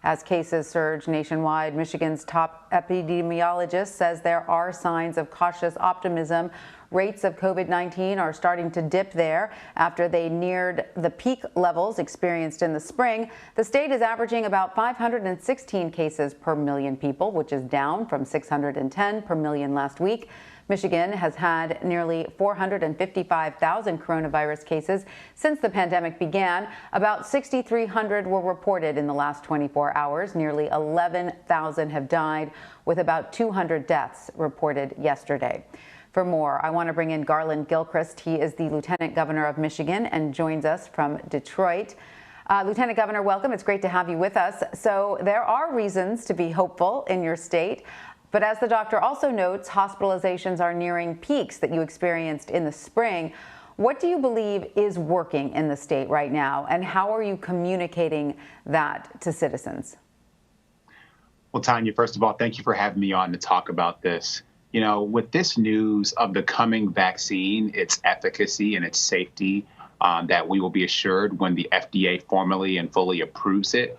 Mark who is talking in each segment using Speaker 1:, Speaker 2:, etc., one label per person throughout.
Speaker 1: As cases surge nationwide, Michigan's top epidemiologist says there are signs of cautious optimism. Rates of COVID-19 are starting to dip there after they neared the peak levels experienced in the spring. The state is averaging about 516 cases per million people, which is down from 610 per million last week. Michigan has had nearly 455,000 coronavirus cases since the pandemic began. About 6,300 were reported in the last 24 hours. Nearly 11,000 have died, with about 200 deaths reported yesterday. For more, I want to bring in Garlin Gilchrist. He is the Lieutenant Governor of Michigan and joins us from Detroit. Lieutenant Governor, welcome. It's great to have you with us. So there are reasons to be hopeful in your state. But as the doctor also notes, hospitalizations are nearing peaks that you experienced in the spring. What do you believe is working in the state right now, and how are you communicating that to citizens?
Speaker 2: Well, Tanya, first of all, thank you for having me on to talk about this. You know, with this news of the coming vaccine, its efficacy and its safety, that we will be assured when the FDA formally and fully approves it,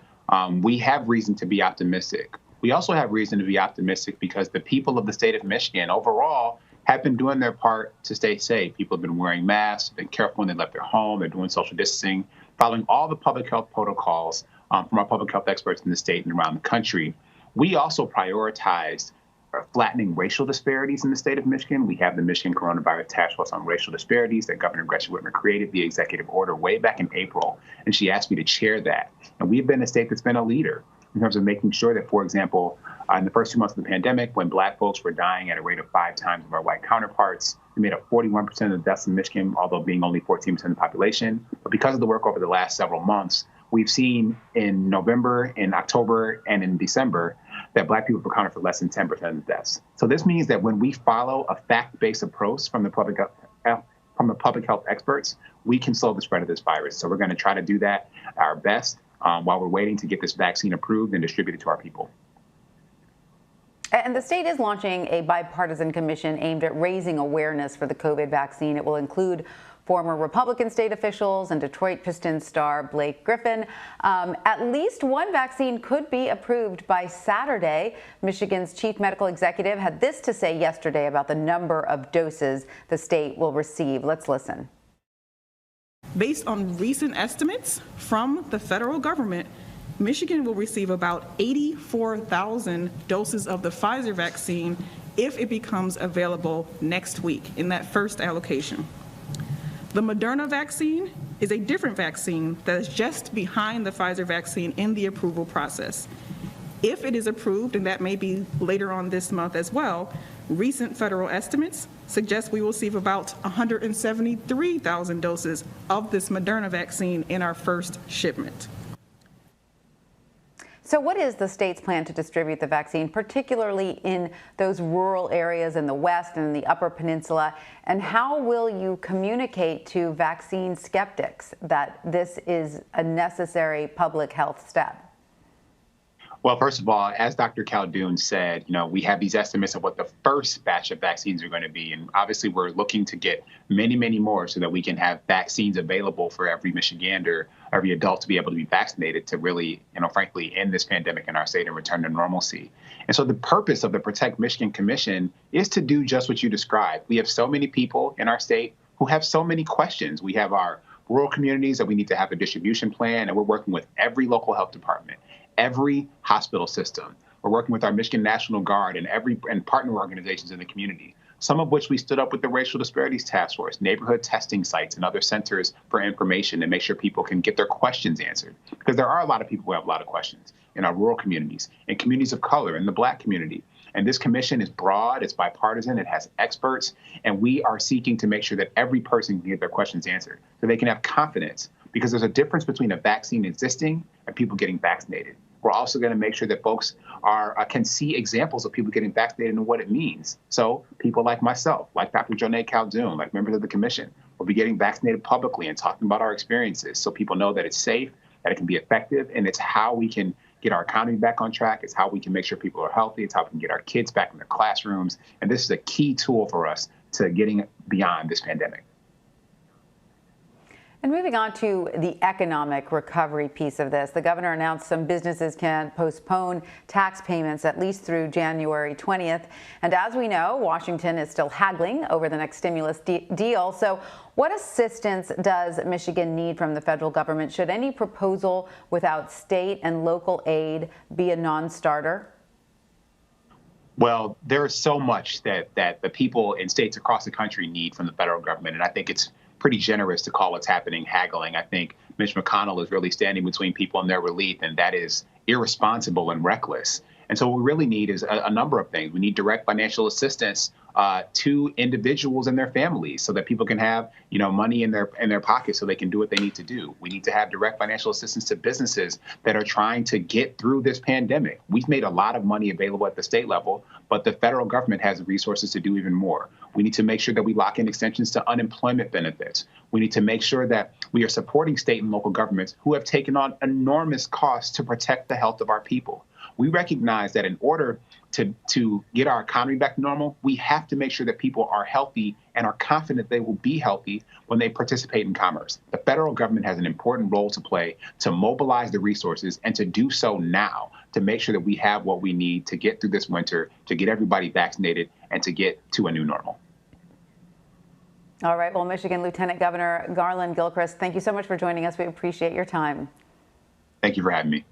Speaker 2: we have reason to be optimistic. We also have reason to be optimistic because the people of the state of Michigan overall have been doing their part to stay safe. People have been wearing masks, been careful when they left their home, they're doing social distancing, following all the public health protocols from our public health experts in the state and around the country. We also prioritized flattening racial disparities in the state of Michigan. We have the Michigan Coronavirus Task Force on Racial Disparities that Governor Gretchen Whitmer created via executive order way back in April, and she asked me to chair that. And we've been a state that's been a leader in terms of making sure that, for example, in the first 2 months of the pandemic, when Black folks were dying at a rate of 5 times of our white counterparts, we made up 41% of the deaths in Michigan, although being only 14% of the population. But because of the work over the last several months, we've seen in November, in October, and in December that Black people have accounted for less than 10% of the deaths. So this means that when we follow a fact-based approach from the public health experts, we can slow the spread of this virus. So we're going to try to do that our best while we're waiting to get this vaccine approved and distributed to our people.
Speaker 1: And the state is launching a bipartisan commission aimed at raising awareness for the COVID vaccine. It will include former Republican state officials and Detroit Pistons star Blake Griffin. At least one vaccine could be approved by Saturday. Michigan's chief medical executive had this to say yesterday about the number of doses the state will receive. Let's listen.
Speaker 3: Based on recent estimates from the federal government, Michigan will receive about 84,000 doses of the Pfizer vaccine if it becomes available next week in that first allocation. The Moderna vaccine is a different vaccine that is just behind the Pfizer vaccine in the approval process. If it is approved, and that may be later on this month as well, recent federal estimates suggest we will receive about 173,000 doses of this Moderna vaccine in our first shipment.
Speaker 1: So what is the state's plan to distribute the vaccine, particularly in those rural areas in the West and in the Upper Peninsula? And how will you communicate to vaccine skeptics that this is a necessary public health step?
Speaker 2: Well, first of all, as Dr. Caldoun said, we have these estimates of what the first batch of vaccines are going to be. And obviously, we're looking to get many, many more so that we can have vaccines available for every Michigander, every adult to be able to be vaccinated to really, frankly, end this pandemic in our state and return to normalcy. And so the purpose of the Protect Michigan Commission is to do just what you described. We have so many people in our state who have so many questions. We have our rural communities that we need to have a distribution plan, and we're working with every local health department, every hospital system. We're working with our Michigan National Guard and partner organizations in the community, some of which we stood up with the Racial Disparities Task Force, neighborhood testing sites, and other centers for information to make sure people can get their questions answered. Because there are a lot of people who have a lot of questions in our rural communities, in communities of color, in the Black community. And this commission is broad, it's bipartisan, it has experts, and we are seeking to make sure that every person can get their questions answered so they can have confidence, because there's a difference between a vaccine existing and people getting vaccinated. We're also going to make sure that folks can see examples of people getting vaccinated and what it means. So people like myself, like Dr. Jonae Caldoun, like members of the commission, will be getting vaccinated publicly and talking about our experiences so people know that it's safe, that it can be effective, and it's how we can get our economy back on track. It's how we can make sure people are healthy. It's how we can get our kids back in their classrooms. And this is a key tool for us to getting beyond this pandemic.
Speaker 1: And moving on to the economic recovery piece of this, the governor announced some businesses can postpone tax payments at least through January 20th. And as we know, Washington is still haggling over the next stimulus deal. So what assistance does Michigan need from the federal government? Should any proposal without state and local aid be a non-starter?
Speaker 2: Well, there is so much that the people in states across the country need from the federal government. And I think it's pretty generous to call what's happening haggling. I think Mitch McConnell is really standing between people and their relief, and that is irresponsible and reckless. And so what we really need is a number of things. We need direct financial assistance to individuals and their families so that people can have, money in their pockets so they can do what they need to do. We need to have direct financial assistance to businesses that are trying to get through this pandemic. We've made a lot of money available at the state level, but the federal government has the resources to do even more. We need to make sure that we lock in extensions to unemployment benefits. We need to make sure that we are supporting state and local governments who have taken on enormous costs to protect the health of our people. We recognize that in order to get our economy back to normal, we have to make sure that people are healthy and are confident they will be healthy when they participate in commerce. The federal government has an important role to play to mobilize the resources and to do so now to make sure that we have what we need to get through this winter, to get everybody vaccinated, and to get to a new normal.
Speaker 1: All right. Well, Michigan Lieutenant Governor Garlin Gilchrist, thank you so much for joining us. We appreciate your time.
Speaker 2: Thank you for having me.